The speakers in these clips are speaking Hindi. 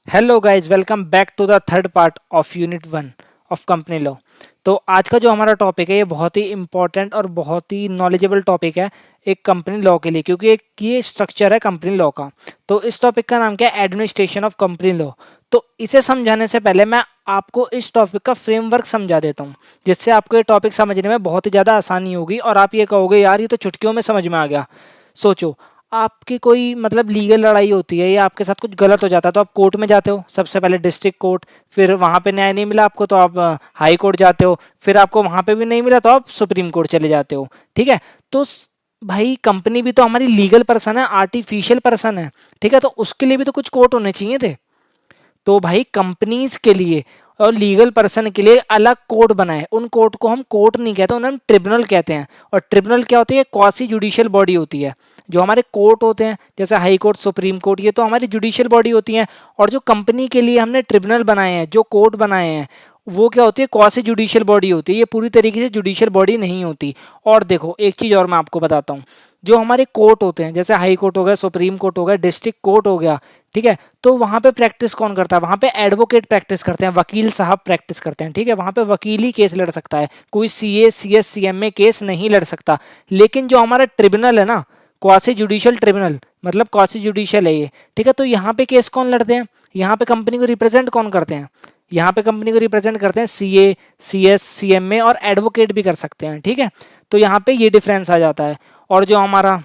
Hello guys, welcome back to the third part of unit 1 of company law. तो आज का जो हमारा टॉपिक है ये बहुत ही इम्पोर्टेंट और बहुत ही नॉलेजेबल टॉपिक है एक कंपनी लॉ के लिए, क्योंकि एक ये स्ट्रक्चर है कंपनी लॉ का। तो इस टॉपिक का नाम क्या है? Administration of company law. तो इसे समझाने से पहले मैं आपको इस टॉपिक का फ्रेमवर्क समझा देता हूँ, जिससे आपको ये टॉपिक समझने में बहुत ही ज़्यादा आसानी होगी और आप ये कहोगे यार ये तो चुटकियों में समझ में आ गया। सोचो, आपकी कोई मतलब लीगल लड़ाई होती है या आपके साथ कुछ गलत हो जाता है तो आप कोर्ट में जाते हो, सबसे पहले डिस्ट्रिक्ट कोर्ट, फिर वहाँ पे न्याय नहीं मिला आपको तो आप हाई कोर्ट जाते हो, फिर आपको वहाँ पे भी नहीं मिला तो आप सुप्रीम कोर्ट चले जाते हो। ठीक है। तो भाई कंपनी भी तो हमारी लीगल पर्सन है, आर्टिफिशियल पर्सन है। ठीक है, तो उसके लिए भी तो कुछ कोर्ट होने चाहिए थे। तो भाई कंपनीज के लिए और लीगल पर्सन के लिए अलग कोर्ट बनाए। उन कोर्ट को हम कोर्ट नहीं कहते, उन्हें हम ट्रिब्यूनल कहते हैं। और ट्रिब्यूनल क्या होती है? क्वासी जुडिशियल बॉडी होती है। जो हमारे कोर्ट होते हैं जैसे हाई कोर्ट, सुप्रीम कोर्ट, ये तो हमारी जुडिशियल बॉडी होती हैं। और जो कंपनी के लिए हमने ट्रिब्यूनल बनाए हैं, जो कोर्ट बनाए हैं, वो क्या होती है? क्वासी जुडिशियल बॉडी होती है। ये पूरी तरीके से जुडिशियल बॉडी नहीं होती। और देखो एक चीज़ और मैं आपको बताता हूँ, जो हमारे कोर्ट होते हैं जैसे हाई कोर्ट हो गया, सुप्रीम कोर्ट हो गया, डिस्ट्रिक्ट कोर्ट हो गया, ठीक है, तो वहां पे प्रैक्टिस कौन करता है? वहां पे एडवोकेट प्रैक्टिस करते हैं, वकील साहब प्रैक्टिस करते हैं। ठीक है, वहां पे वकील ही केस लड़ सकता है, कोई सीए, सीएस, सीएमए केस नहीं लड़ सकता। लेकिन जो हमारा ट्रिब्यूनल है ना, क्वासी जुडिशियल ट्रिब्यूनल, मतलब क्वासी जुडिशियल है ये। ठीक है, तो यहाँ पे केस कौन लड़ते हैं? यहाँ पे कंपनी को रिप्रेजेंट कौन करते हैं? यहाँ पे कंपनी को रिप्रेजेंट करते हैं सीए, सीएस, सीएमए और एडवोकेट भी कर सकते हैं। ठीक है, तो यहाँ पे ये डिफरेंस आ जाता है। और जो हमारा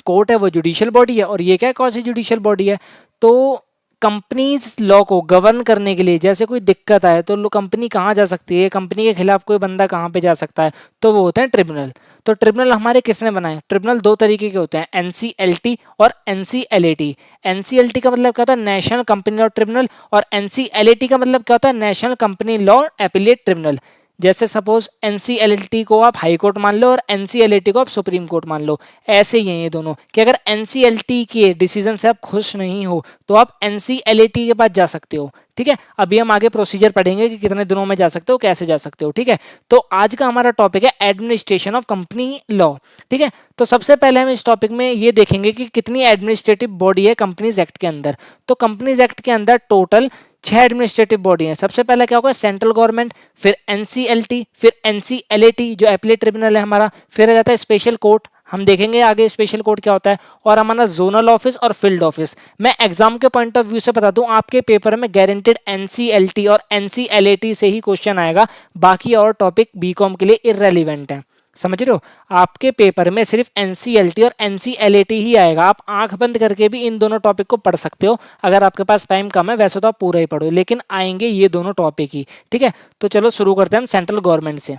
कोर्ट है वो जुडिशियल बॉडी है और ये क्या है? क्वासी जुडिशियल बॉडी है। तो कंपनीज लॉ को गवर्न करने के लिए जैसे कोई दिक्कत आए तो कंपनी कहाँ जा सकती है, कंपनी के खिलाफ कोई बंदा कहाँ पे जा सकता है? तो वो होते हैं ट्रिब्यूनल। तो ट्रिब्यूनल हमारे किसने बनाए? ट्रिब्यूनल दो तरीके के होते हैं, एनसीएलटी और एनसीएलएटी। एनसीएलटी का मतलब क्या होता है? National company law tribunal. और एनसीएलएटी का मतलब क्या होता है? National company law appellate tribunal. जैसे सपोज एनसीएलटी को आप हाई कोर्ट मान लो और एनसीएलटी को आप सुप्रीम कोर्ट मान लो। ऐसे ही हैं ये दोनों कि अगर एनसीएलटी के डिसीजन से आप खुश नहीं हो तो आप एनसीएलटी के पास जा सकते हो। ठीक है, अभी हम आगे प्रोसीजर पढ़ेंगे कि कितने दिनों में जा सकते हो, कैसे जा सकते हो। ठीक है, तो आज का हमारा टॉपिक है एडमिनिस्ट्रेशन ऑफ कंपनी लॉ। ठीक है, तो सबसे पहले हम इस टॉपिक में ये देखेंगे कि कितनी एडमिनिस्ट्रेटिव बॉडी है कंपनीज एक्ट के अंदर। तो कंपनीज एक्ट के अंदर टोटल 6 एडमिनिस्ट्रेटिव बॉडी है। सबसे पहले क्या होगा? सेंट्रल गवर्नमेंट, फिर एनसीएलटी, फिर एनसीएलएटी जो एपीलेट ट्रिब्यूनल है हमारा, फिर आ जाता है स्पेशल कोर्ट, हम देखेंगे आगे स्पेशल कोर्ट क्या होता है, और हमारा जोनल ऑफिस और फील्ड ऑफिस। मैं एग्जाम के पॉइंट ऑफ व्यू से बता दूं, आपके पेपर में गारंटेड एनसीएलटी और एनसीएलएटी से ही क्वेश्चन आएगा, बाकी और टॉपिक बीकॉम के लिए इररेलेवेंट है। समझ रहे हो? आपके पेपर में सिर्फ एनसीएलटी और एनसीएलएटी ही आएगा। आप आंख बंद करके भी इन दोनों टॉपिक को पढ़ सकते हो अगर आपके पास टाइम कम है, वैसे तो आप पूरा ही पढ़ो, लेकिन आएंगे ये दोनों टॉपिक ही। ठीक है, तो चलो शुरू करते हैं हम सेंट्रल गवर्नमेंट से।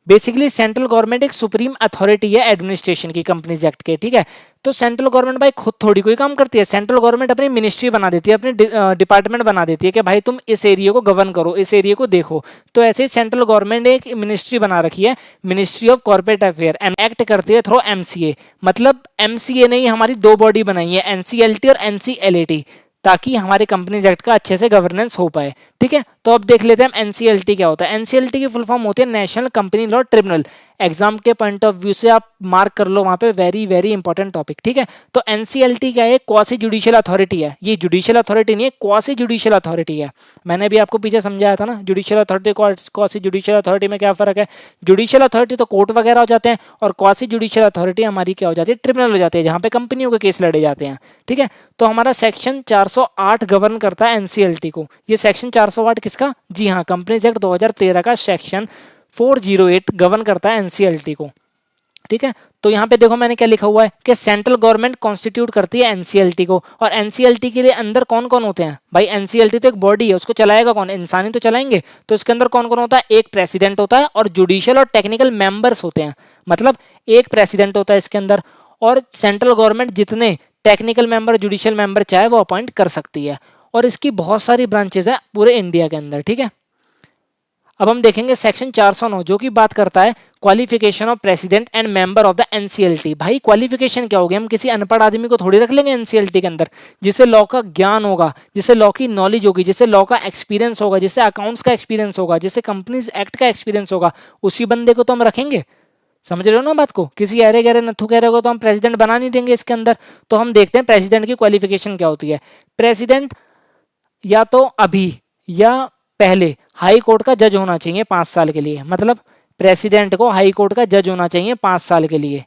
बेसिकली सेंट्रल गवर्नमेंट एक सुप्रीम अथॉरिटी है एडमिनिस्ट्रेशन की कंपनीज एक्ट के। ठीक है, तो सेंट्रल गवर्नमेंट भाई खुद थोड़ी कोई काम करती है। सेंट्रल गवर्नमेंट अपनी मिनिस्ट्री बना देती है, अपनी डिपार्टमेंट बना देती है कि भाई तुम इस एरिया को गवर्न करो, इस एरिया को देखो। तो ऐसे ही सेंट्रल गवर्नमेंट ने एक मिनिस्ट्री बना रखी है, ministry of corporate affair, act करती है थ्रू एमसीए। मतलब एमसीए ने ही हमारी दो बॉडी बनाई है, एनसीएलटी और एनसीएलएटी, ताकि हमारे कंपनीज एक्ट का अच्छे से गवर्नेंस हो पाए। ठीक है, तो अब देख लेते हैं हम एनसीएलटी क्या होता है। एनसीएलटी की फुल फॉर्म होती है national company law tribunal. Exam के पॉइंट ऑफ व्यू से आप मार्क कर लो वहां पे, वेरी वेरी इंपॉर्टेंट टॉपिक। ठीक है, तो एनसीएलटी क्या है? क्वासी जुडिशियल अथॉरिटी है। ये जुडिशियल अथॉरिटी नहीं है, क्वासी जुडिशियल अथॉरिटी है। मैंने भी आपको पीछे समझाया था ना, judicial authority quasi judicial authority में क्या फर्क है। जुडिशियल अथॉरिटी तो कोर्ट वगैरह हो जाते हैं और क्वासी जुडिशियल अथॉरिटी हमारी क्या हो जाती है? ट्रिब्यूनल हो जाती है, जहां पे कंपनियों के केस लड़े जाते हैं। ठीक है, तो हमारा सेक्शन 408 गवर्न करता है एनसीएलटी को। ये सेक्शन 408 किसका? जी हाँ, कंपनीज एक्ट 2013 का सेक्शन 408 गवर्न करता है एनसीएलटी को। ठीक है, तो यहाँ पे देखो मैंने क्या लिखा हुआ है कि सेंट्रल गवर्नमेंट कॉन्स्टिट्यूट करती है एनसीएलटी को। और एनसीएलटी के लिए अंदर कौन कौन होते हैं भाई? एनसीएलटी तो एक बॉडी है, उसको चलाएगा कौन? इंसान ही तो चलाएंगे। तो इसके अंदर कौन कौन होता है? एक प्रेसिडेंट होता है और जुडिशियल और टेक्निकल मेंबर्स होते हैं। मतलब एक प्रेसिडेंट होता है इसके अंदर, और सेंट्रल गवर्नमेंट जितने टेक्निकल मेंबर, जुडिशियल मेंबर चाहे वो अपॉइंट कर सकती है। और इसकी बहुत सारी ब्रांचेस है पूरे इंडिया के अंदर। ठीक है, अब हम देखेंगे सेक्शन 409 जो कि बात करता है qualification of president and member of the NCLT. भाई क्वालिफिकेशन क्या होगी? हम किसी अनपढ़ आदमी को थोड़ी रख लेंगे एनसीएलटी के अंदर, जिसे लॉ का ज्ञान होगा, जिसे लॉ की नॉलेज होगी, जिसे लॉ का एक्सपीरियंस होगा, जिसे अकाउंट्स का एक्सपीरियंस होगा, जिसे कंपनीज एक्ट का एक्सपीरियंस होगा, उसी बंदे को तो हम रखेंगे। समझ रहे हो ना बात को? किसी अरे गहरे नथु गहरे को तो हम प्रेसिडेंट बना नहीं देंगे इसके अंदर। तो हम देखते हैं प्रेसिडेंट की क्वालिफिकेशन क्या होती है। प्रेसिडेंट या तो अभी या पहले हाई कोर्ट का जज होना चाहिए 5 साल के लिए। मतलब प्रेसिडेंट को हाई कोर्ट का जज होना चाहिए 5 साल के लिए।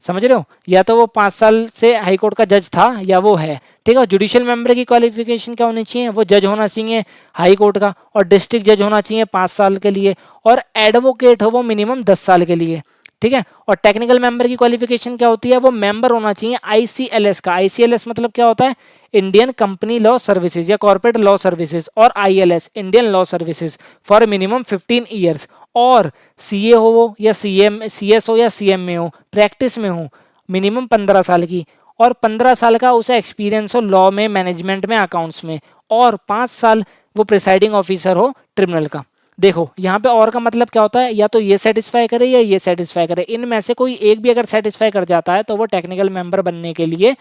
समझ रहे हो? या तो वो 5 साल से हाई कोर्ट का जज था या वो है। ठीक है। जुडिशियल मेंबर की क्वालिफिकेशन क्या होनी चाहिए? वो जज होना चाहिए हाई कोर्ट का और डिस्ट्रिक्ट जज होना चाहिए 5 साल के लिए, और एडवोकेट हो वो मिनिमम 10 साल के लिए। ठीक है। और टेक्निकल मेंबर की क्वालिफिकेशन क्या होती है? वो मेंबर होना चाहिए आईसीएलएस का। आईसीएलएस मतलब क्या होता है? इंडियन कंपनी लॉ सर्विसेज या कॉर्पोरेट लॉ सर्विसेज, और ILS Indian law services for minimum 15 years. और सीए हो या सीएस हो या सीएमए हो, प्रैक्टिस में हो मिनिमम 15 साल की, और 15 साल का उसे एक्सपीरियंस हो लॉ में, मैनेजमेंट में, अकाउंट्स में, और 5 साल वो प्रिसाइडिंग ऑफिसर हो ट्रिब्यूनल का। देखो यहाँ पे और का मतलब क्या होता है? या तो ये सेटिस्फाई करे या ये सेटिस्फाई करे, इनमें से कोई एक भी अगर सेटिस्फाई कर जाता है तो वो टेक्निकल मेंबर बनने के लिए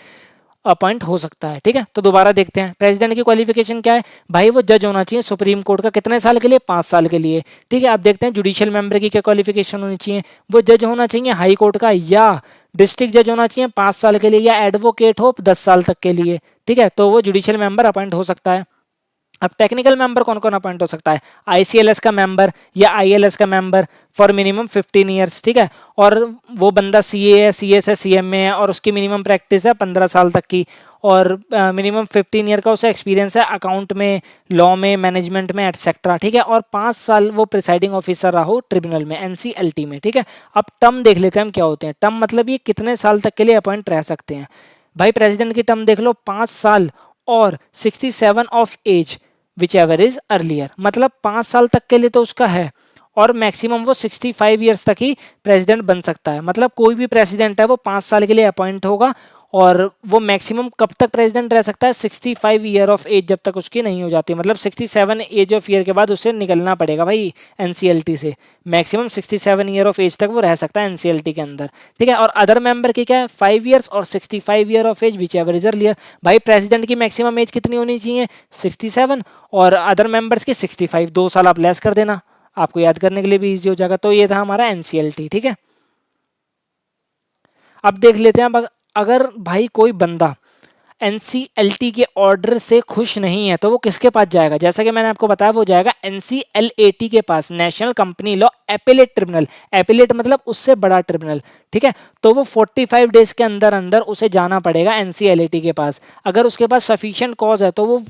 अपॉइंट हो सकता है। ठीक है। तो दोबारा देखते हैं प्रेसिडेंट की क्वालिफिकेशन क्या है। भाई वो जज होना चाहिए सुप्रीम कोर्ट का, कितने साल के लिए? 5 साल के लिए। ठीक है। आप देखते हैं जुडिशियल मेंबर की क्या क्वालिफिकेशन होनी चाहिए। वो जज होना चाहिए हाई कोर्ट का या डिस्ट्रिक्ट जज होना चाहिए 5 साल के लिए, या एडवोकेट हो 10 साल तक के लिए। ठीक है। तो वो जुडिशियल मेंबर अपॉइंट हो सकता है। अब टेक्निकल मेंबर कौन कौन अपॉइंट हो सकता है? आईसीएलएस का मेंबर या आईएलएस का मेंबर फॉर मिनिमम 15 ईयर्स। ठीक है। और वो बंदा सीए है, सीएस है, सीएमए है, और उसकी मिनिमम प्रैक्टिस है 15 साल तक की, और मिनिमम 15 ईयर का उसे एक्सपीरियंस है अकाउंट में, लॉ में, मैनेजमेंट में, एटसेट्रा। ठीक है। और 5 साल वो प्रिसाइडिंग ऑफिसर रहा हो ट्रिब्यूनल में, एनसीएलटी में। ठीक है। अब टर्म देख लेते हैं हम क्या होते हैं। टर्म मतलब ये कितने साल तक के लिए अपॉइंट रह सकते हैं। भाई प्रेसिडेंट की टर्म देख लो, 5 साल और 67 of age whichever is earlier. मतलब 5 साल तक के लिए तो उसका है, और मैक्सिमम वो 65 ईयर्स तक ही प्रेसिडेंट बन सकता है। मतलब कोई भी प्रेसिडेंट है वो 5 साल के लिए अपॉइंट होगा, और वो मैक्सिमम कब तक प्रेसिडेंट रह सकता है? 65 ईयर ऑफ एज जब तक उसकी नहीं हो जाती। मतलब 67 एज ऑफ ईयर के बाद उसे निकलना पड़ेगा भाई एनसीएलटी से। मैक्सिमम 67 ईयर ऑफ एज तक वो रह सकता है एनसीएलटी के अंदर। ठीक है। और अदर मेंबर की क्या है? 5 ईयर्स और 65 year of age whichever is earlier. भाई प्रेसिडेंट की मैक्सिमम एज कितनी होनी चाहिए? 67, और अदर मेंबर्स की 65। 2 साल आप लेस कर देना, आपको याद करने के लिए भी इजी हो जाएगा। तो ये था हमारा एनसीएलटी। ठीक है। अब देख लेते हैं, अब अगर भाई कोई बंदा एनसीएलटी के ऑर्डर से खुश नहीं है तो वो किसके पास जाएगा? जैसा कि मैंने आपको बताया, वो जाएगा एनसीएलएटी के पास, national company law appellate tribunal. Appellate मतलब उससे बड़ा ट्रिब्यूनल। ठीक है। तो वो 45 डेज के अंदर अंदर उसे जाना पड़ेगा एनसीएलएटी के पास। अगर उसके पास सफिशिएंट कॉज है तो वो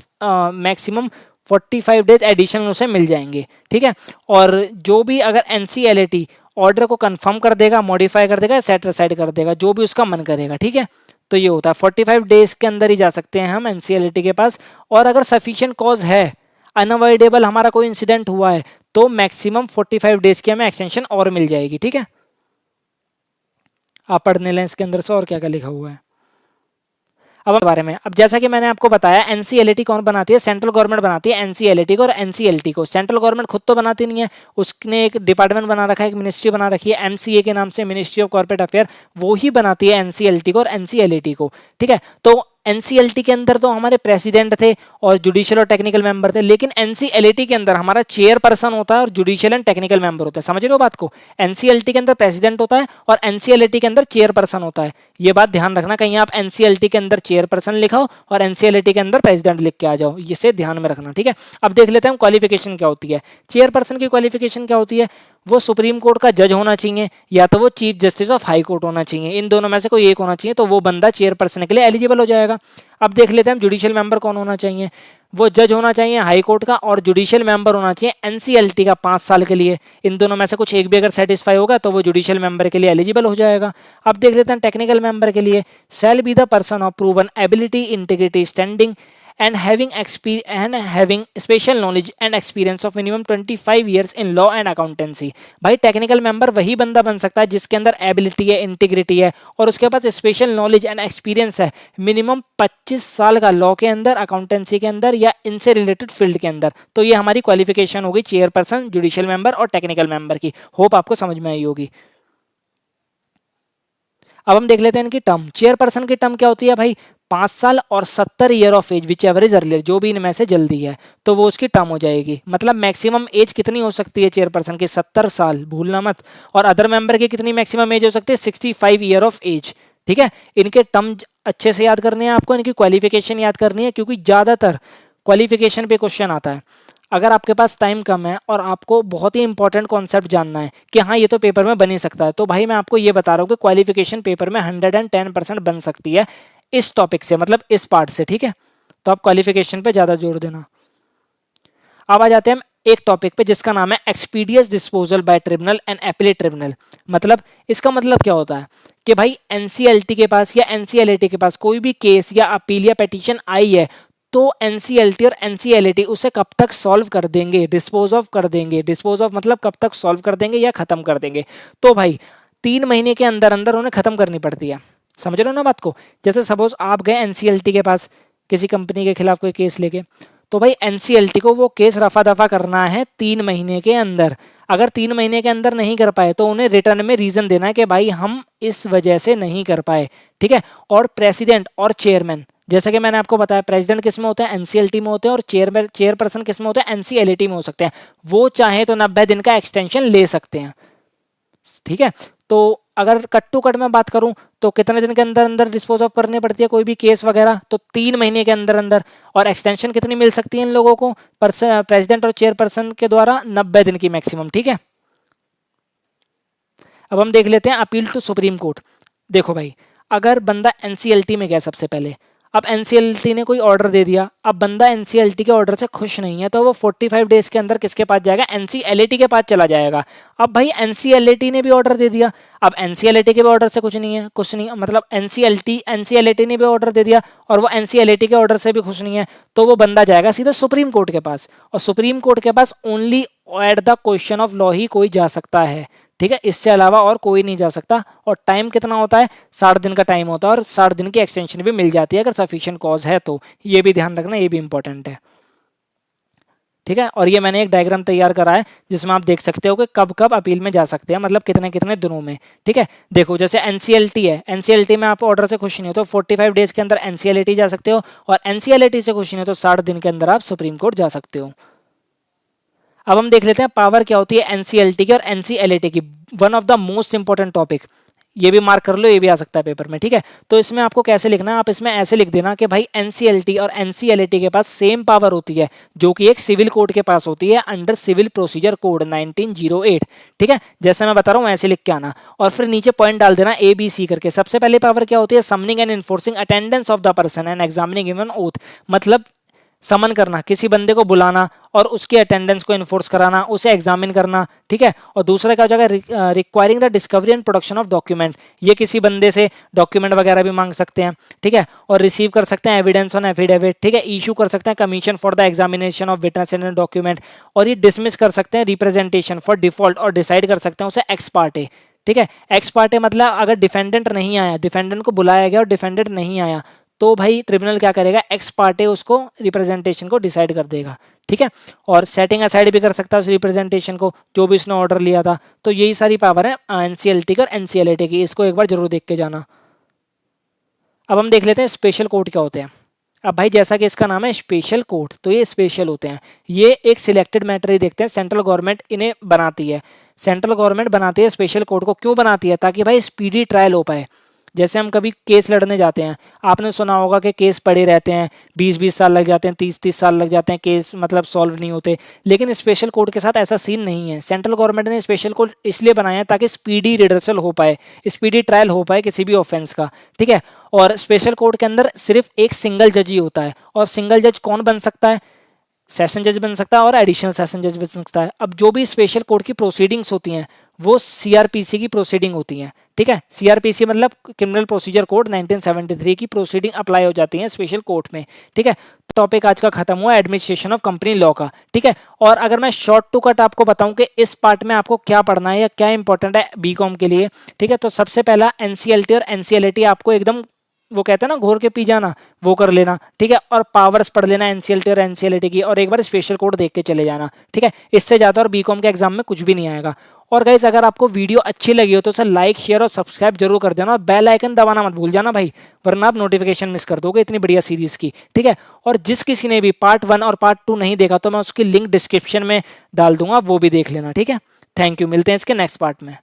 मैक्सिमम 45 डेज एडिशनल उसे मिल जाएंगे। ठीक है। और जो भी अगर एनसीएलएटी ऑर्डर को कंफर्म कर देगा, मॉडिफाई कर देगा, सेट असाइड कर देगा, जो भी उसका मन करेगा। ठीक है। तो ये होता है 45 डेज के अंदर ही जा सकते हैं हम एनसीएलटी के पास। और अगर सफिशिएंट कॉज है, अनअवॉइडेबल हमारा कोई इंसिडेंट हुआ है, तो मैक्सिमम 45 डेज की हमें एक्सटेंशन और मिल जाएगी। ठीक है। आप पढ़ने लें इसके अंदर से और क्या क्या लिखा हुआ है अब बारे में। अब जैसा कि मैंने आपको बताया, एनसीएलटी कौन बनाती है? सेंट्रल गवर्नमेंट बनाती है एनसीएलटी को। और एनसीएलटी को सेंट्रल गवर्नमेंट खुद तो बनाती नहीं है, उसने एक डिपार्टमेंट बना रखा है, एक मिनिस्ट्री बना रखी है एमसीए के नाम से, मिनिस्ट्री ऑफ कॉर्पोरेट अफेयर। वो ही बनाती है एनसीएलटी को और एनसीएलटी को। ठीक है। तो एनसीएलटी के अंदर तो हमारे प्रेसिडेंट थे और जुडिशियल और टेक्निकल मेंबर थे, लेकिन एनसीएलटी के अंदर हमारा चेयरपर्सन होता है और जुडिशियल एंड टेक्निकल मेंबर होता है। समझ रहे हो बात को? एनसीएलटी के अंदर प्रेसिडेंट होता है और एनसीएलटी के अंदर चेयरपर्सन होता है। ये बात ध्यान रखना, कहीं आप एनसीएलटी के अंदर चेयरपर्सन लिखाओ और एनसीएलटी के अंदर प्रेसिडेंट लिख के आ जाओ, इसे ध्यान में रखना। ठीक है। अब देख लेते हैं क्वालिफिकेशन क्या होती है। चेयरपर्सन की क्वालिफिकेशन क्या होती है? वो सुप्रीम कोर्ट का जज होना चाहिए, या तो वो chief justice of high court होना चाहिए। इन दोनों में से कोई एक होना चाहिए, तो वो बंदा चेयरपर्सन के लिए एलिजिबल हो जाएगा। अब देख लेते हैं हम जुडिशियल मेंबर कौन होना चाहिए। वो जज होना चाहिए हाई कोर्ट का, और जुडिशियल मेंबर होना चाहिए एनसीएलटी का 5 साल के लिए। इन दोनों में से कुछ एक भी अगर सेटिस्फाई होगा तो वो जुडिशियल मेंबर के लिए एलिजिबल हो जाएगा। अब देख लेते हैं टेक्निकल मेंबर के लिए, shall be the person of proven ability, integrity, standing and having special knowledge and experience of minimum 25 years in law and accountancy। भाई टेक्निकल मेंबर वही बंदा बन सकता है जिसके अंदर एबिलिटी है, इंटीग्रिटी है, और उसके पास स्पेशल नॉलेज एंड एक्सपीरियंस है मिनिमम 25 साल का लॉ के अंदर, अकाउंटेंसी के अंदर, या इनसे रिलेटेड फील्ड के अंदर। तो ये हमारी क्वालिफिकेशन होगी चेयरपर्सन, जुडिशियल मेंबर और टेक्निकल मेंबर की। होप आपको समझ में आई होगी। अब हम देख लेते हैं इनकी टर्म। चेयरपर्सन की टर्म क्या होती है भाई, 5 साल और 70 year of age which average earlier, जो भी इनमें से जल्दी है तो वो उसकी टर्म हो जाएगी। मतलब मैक्सिमम एज कितनी हो सकती है चेयरपर्सन की, 70 साल, भूलना मत। और अदर मेंबर की कितनी मैक्सिमम एज हो सकती है, 65 ईयर ऑफ एज। ठीक है, इनके टर्म अच्छे से याद करने हैं आपको, इनकी क्वालिफिकेशन याद करनी है, क्योंकि ज़्यादातर क्वालिफिकेशन पे क्वेश्चन आता है। अगर आपके पास टाइम कम है और आपको बहुत ही इंपॉर्टेंट कॉन्सेप्ट जानना है कि हाँ ये तो पेपर में बन ही सकता है, तो भाई मैं आपको ये बता रहा हूँ कि क्वालिफिकेशन पेपर में 110% बन सकती है इस टॉपिक से, मतलब इस पार्ट से। ठीक है, तो आप क्वालिफिकेशन पे ज़्यादा जोर देना। अब आ जाते हैं हम एक टॉपिक पे जिसका नाम है expeditious disposal bye tribunal and appellate tribunal. मतलब इसका मतलब क्या होता है कि भाई एनसीएलटी के पास या एनसीएलएटी के पास कोई भी केस या अपील या पिटीशन आई है, तो एनसीएलटी और एनसीएलएटी उसे कब तक सॉल्व कर देंगे, डिस्पोज ऑफ कर देंगे। डिस्पोज ऑफ मतलब कब तक सॉल्व कर देंगे या खत्म कर देंगे। तो भाई 3 महीने के अंदर अंदर उन्हें खत्म करनी पड़ती है। समझ रहे हो ना बात को। जैसे सपोज आप गए एनसीएलटी के पास किसी कंपनी के खिलाफ कोई केस लेके, तो भाई एनसीएलटी को वो केस रफा दफा करना है 3 महीने के अंदर। अगर 3 महीने के अंदर नहीं कर पाए तो उन्हें रिटर्न में रीजन देना है कि भाई हम इस वजह से नहीं कर पाए। ठीक है, और प्रेसिडेंट और चेयरमैन, जैसा कि मैंने आपको बताया, प्रेसिडेंट किस में होते हैं, एनसीएलटी में होते हैं, और चेयरपर्सन किस में होते हैं, एनसीएलटी में हो सकते हैं। वो चाहे तो 90 दिन का एक्सटेंशन ले सकते हैं। ठीक है, तो अगर कट टू कट में बात करूं तो कितने दिन के अंदर अंदर डिस्पोज ऑफ करनी पड़ती है कोई भी केस वगैरह, तो 3 महीने के अंदर अंदर। और एक्सटेंशन कितनी मिल सकती है इन लोगों को, प्रेसिडेंट और चेयरपर्सन के द्वारा, 90 दिन की मैक्सिमम। ठीक है, अब हम देख लेते हैं अपील टू सुप्रीम कोर्ट। देखो भाई, अगर बंदा एनसीएलटी में गया सबसे पहले, अब एनसीएलटी ने कोई ऑर्डर दे दिया, अब बंदा एनसीएलटी के ऑर्डर से खुश नहीं है, तो वो 45 डेज के अंदर किसके पास जाएगा, एनसीएलटी के पास चला जाएगा। अब भाई एनसीएलटी ने भी ऑर्डर दे दिया, अब एनसीएलटी के भी ऑर्डर से कुछ नहीं है, कुछ नहीं, मतलब एनसीएलटी ने भी ऑर्डर दे दिया और वो एनसीएलटी के ऑर्डर से भी खुश नहीं है, तो वो बंदा जाएगा सीधा सुप्रीम कोर्ट के पास। और सुप्रीम कोर्ट के पास only at the question of law ही कोई जा सकता है। ठीक है, इससे अलावा और कोई नहीं जा सकता। और टाइम कितना होता है, 60 दिन का टाइम होता है, और 60 दिन की एक्सटेंशन भी मिल जाती है अगर सफिशिएंट कॉज है तो। ये भी ध्यान रखना, ये भी इंपॉर्टेंट है। ठीक है, और ये मैंने एक डायग्राम तैयार करा है जिसमें आप देख सकते हो कि कब कब अपील में जा सकते हैं, मतलब कितने कितने दिनों में। ठीक है, देखो जैसे एनसीएलटी है, एनसीएलटी में आप ऑर्डर से खुश नहीं हो तो 45 डेज के अंदर एनसीएलटी जा सकते हो, और एनसीएलटी से खुश नहीं हो तो 60 दिन के अंदर आप सुप्रीम कोर्ट जा सकते हो। अब हम देख लेते हैं पावर क्या होती है एनसीएलटी की और एनसीएलएटी की, one of the most important topic. ये भी मार्क कर लो, ये भी आ सकता है पेपर में। ठीक है, तो इसमें आपको कैसे लिखना है, आप इसमें ऐसे लिख देना कि भाई एनसीएलटी और एनसीएलएटी के पास सेम पावर होती है जो कि एक सिविल कोड के पास होती है अंडर सिविल प्रोसीजर कोड 1908। ठीक है, जैसे मैं बता रहा हूँ ऐसे लिख के आना, और फिर नीचे पॉइंट डाल देना ए बी सी करके। सबसे पहले पावर क्या होती है, summoning and enforcing attendance of the person and examining him on oath. मतलब समन करना, किसी बंदे को बुलाना और उसके अटेंडेंस को इन्फोर्स कराना, उसे एग्जामिन करना। ठीक है, और दूसरा क्या हो जाएगा, requiring the discovery and production of document. ये किसी बंदे से डॉक्यूमेंट वगैरह भी मांग सकते हैं। ठीक है, और रिसीव कर सकते हैं एविडेंस ऑन एफिडेविट। ठीक है, इशू कर सकते हैं commission for the examination of witness and document, और ये डिसमिस कर सकते हैं रिप्रेजेंटेशन फॉर डिफॉल्ट, और डिसाइड कर सकते हैं उसे एक्स पार्टे। ठीक है, एक्स पार्टे मतलब अगर डिफेंडेंट नहीं आया, डिफेंडेंट को बुलाया गया और डिफेंडेंट नहीं आया, तो भाई ट्रिब्यूनल क्या करेगा, एक्स पार्टे उसको रिप्रेजेंटेशन को डिसाइड कर देगा। ठीक है, और सेटिंग असाइड भी कर सकता है उस रिप्रेजेंटेशन को जो भी उसने ऑर्डर लिया था। तो यही सारी पावर है एनसीएलटी की और एनसीएलएटी की, इसको एक बार जरूर देख के जाना। अब हम देख लेते हैं स्पेशल कोर्ट क्या होते हैं। अब भाई जैसा कि इसका नाम है स्पेशल कोर्ट, तो ये स्पेशल होते हैं, ये एक सिलेक्टेड मैटर ही देखते हैं, सेंट्रल गवर्नमेंट इन्हें बनाती है। सेंट्रल गवर्नमेंट बनाती है स्पेशल कोर्ट को, क्यों बनाती है, ताकि भाई स्पीडी ट्रायल हो पाए। जैसे हम कभी केस लड़ने जाते हैं, आपने सुना होगा कि केस पड़े रहते हैं, 20-20 साल लग जाते हैं, 30-30 साल लग जाते हैं, केस मतलब सॉल्व नहीं होते। लेकिन स्पेशल कोर्ट के साथ ऐसा सीन नहीं है। सेंट्रल गवर्नमेंट ने स्पेशल कोर्ट इसलिए बनाया है ताकि स्पीडी रिडर्सल हो पाए, स्पीडी ट्रायल हो पाए किसी भी ऑफेंस का। ठीक है, और स्पेशल कोर्ट के अंदर सिर्फ एक सिंगल जज ही होता है, और सिंगल जज कौन बन सकता है, सेशन जज बन सकता है और एडिशनल सेशन जज बन सकता है। अब जो भी स्पेशल कोर्ट की प्रोसीडिंग्स होती हैं वो सीआरपीसी की प्रोसीडिंग होती हैं। ठीक है, सीआरपीसी मतलब क्रिमिनल प्रोसीजर कोड 1973 की प्रोसीडिंग अप्लाई हो जाती है स्पेशल कोर्ट में। ठीक है, टॉपिक आज का खत्म हुआ एडमिनिस्ट्रेशन ऑफ कंपनी लॉ का। ठीक है, और अगर मैं शॉर्ट टू कट आपको बताऊं कि इस पार्ट में आपको क्या पढ़ना है या क्या इंपॉर्टेंट है बीकॉम के लिए। ठीक है, तो सबसे पहला एनसीएलटी और एनसीएलटी आपको एकदम, वो कहते हैं ना घोर के पी जाना, वो कर लेना। ठीक है, और पावर्स पढ़ लेना एनसीएलटी और एनसीएलटी की, और एक बार स्पेशल कोड देख के चले जाना। ठीक है, इससे ज़्यादा और बीकॉम के एग्जाम में कुछ भी नहीं आएगा। और गाइस अगर आपको वीडियो अच्छी लगी हो तो उसे लाइक शेयर और सब्सक्राइब जरूर कर देना, बेल आइकन दबाना मत भूल जाना भाई, वरना आप नोटिफिकेशन मिस कर दोगे इतनी बढ़िया सीरीज की। ठीक है, और जिस किसी ने भी पार्ट 1 और पार्ट 2 नहीं देखा तो मैं उसकी लिंक डिस्क्रिप्शन में डाल दूंगा, वो भी देख लेना। ठीक है, थैंक यू, मिलते हैं इसके नेक्स्ट पार्ट में।